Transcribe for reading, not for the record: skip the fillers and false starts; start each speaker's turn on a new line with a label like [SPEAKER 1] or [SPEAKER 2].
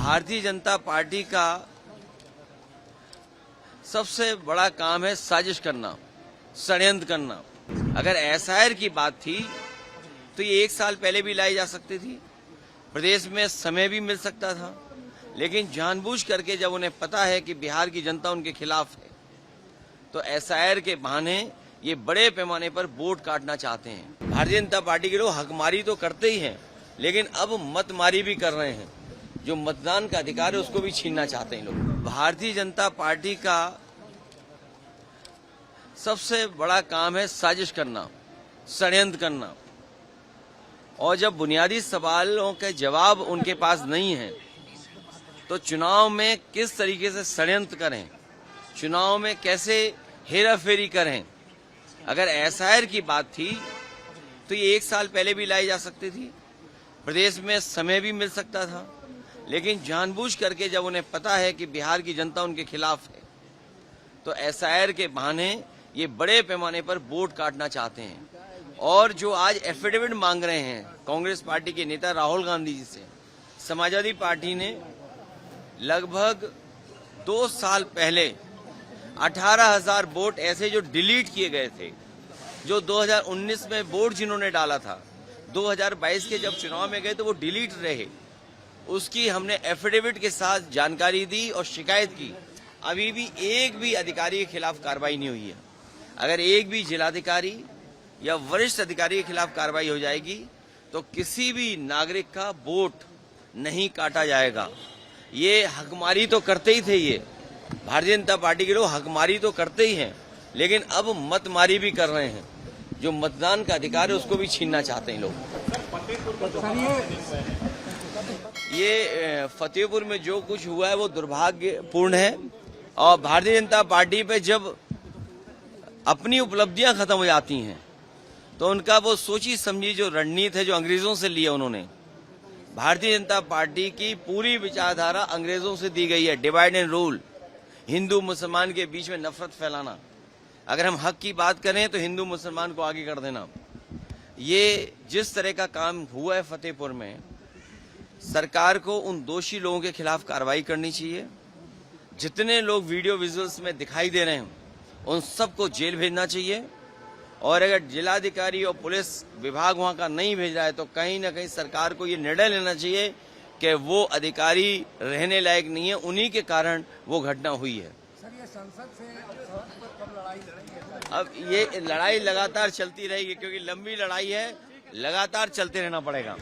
[SPEAKER 1] Bharatiya Janata party का सबसे बड़ा काम है साजिश करना, षड्यंत्र करना। अगर एसआईआर की बात थी तो ये 1 साल पहले भी लाई जा सकती थी, प्रदेश में समय भी मिल सकता था, लेकिन जानबूझ करके जब उन्हें पता है कि बिहार की जनता उनके खिलाफ है तो एसआईआर के बहाने ये बड़े पैमाने पर वोट काटना चाहते हैं। भारतीय जनता पार्टी के लोग हकमारी तो करते ही हैं, लेकिन अब मतमारी भी कर रहे हैं। जो मतदान का अधिकार है उसको भी छीनना चाहते हैं लोग। भारतीय जनता पार्टी का सबसे बड़ा काम है साजिश करना, षड्यंत्र करना। और जब बुनियादी सवालों के जवाब उनके पास नहीं है तो चुनाव में किस तरीके से षड्यंत्र करें, चुनाव में कैसे हेराफेरी करें। अगर एसआईआर की बात थी तो ये 1 साल पहले भी लाई जा सकती थी, प्रदेश में समय भी मिल सकता था, लेकिन जानबूझ करके जब उन्हें पता है कि बिहार की जनता उनके खिलाफ है तो एसआईआर के बहाने ये बड़े पैमाने पर वोट काटना चाहते हैं। और जो आज एफिडेविट मांग रहे हैं कांग्रेस पार्टी के नेता राहुल गांधी जी से, समाजवादी पार्टी ने लगभग 2 साल पहले 18,000 वोट ऐसे जो डिलीट किए गए थे, जो 2019 में वोट जिन्होंने डाला था, 2022 के जब चुनाव में गए तो वो डिलीट रहे, उसकी हमने एफिडेविट के साथ जानकारी दी और शिकायत की। अभी भी एक भी अधिकारी के खिलाफ कार्रवाई नहीं हुई है। अगर एक भी जिलाधिकारी या वरिष्ठ अधिकारी के खिलाफ कार्रवाई हो जाएगी तो किसी भी नागरिक का वोट नहीं काटा जाएगा। ये हकमारी तो करते ही थे, ये भारतीय जनता पार्टी के लोग हकमारी तो करते ही हैं, लेकिन अब मतमारी भी कर रहे हैं। जो मतदान का अधिकार है उसको भी छीनना चाहते हैं लोग। ये फतेहपुर में जो कुछ हुआ है वो दुर्भाग्यपूर्ण है। और भारतीय जनता पार्टी पे जब अपनी उपलब्धियां खत्म हो जाती हैं तो उनका वो सोची समझी जो रणनीति है जो अंग्रेजों से लिया उन्होंने, भारतीय जनता पार्टी की पूरी विचारधारा अंग्रेजों से दी गई है। डिवाइड एंड रूल, हिंदू मुसलमान के बीच में नफरत फैलाना। अगर हम हक की बात करें तो हिंदू मुसलमान को आगे कर देना। ये जिस तरह का काम हुआ है फतेहपुर में, सरकार को उन दोषी लोगों के खिलाफ कार्रवाई करनी चाहिए। जितने लोग वीडियो विजुअल्स में दिखाई दे रहे हैं उन सबको जेल भेजना चाहिए। और अगर जिलाधिकारी और पुलिस विभाग वहां का नहीं भेज रहा है तो कहीं ना कहीं सरकार को ये निर्णय लेना चाहिए कि वो अधिकारी रहने लायक नहीं है, उन्हीं के कारण वो घटना हुई है।
[SPEAKER 2] सर, ये संसद से कब लड़ाई लड़ेंगे?
[SPEAKER 1] अब ये लड़ाई लगातार चलती रहेगी, क्योंकि लंबी लड़ाई है, लगातार चलते रहना पड़ेगा।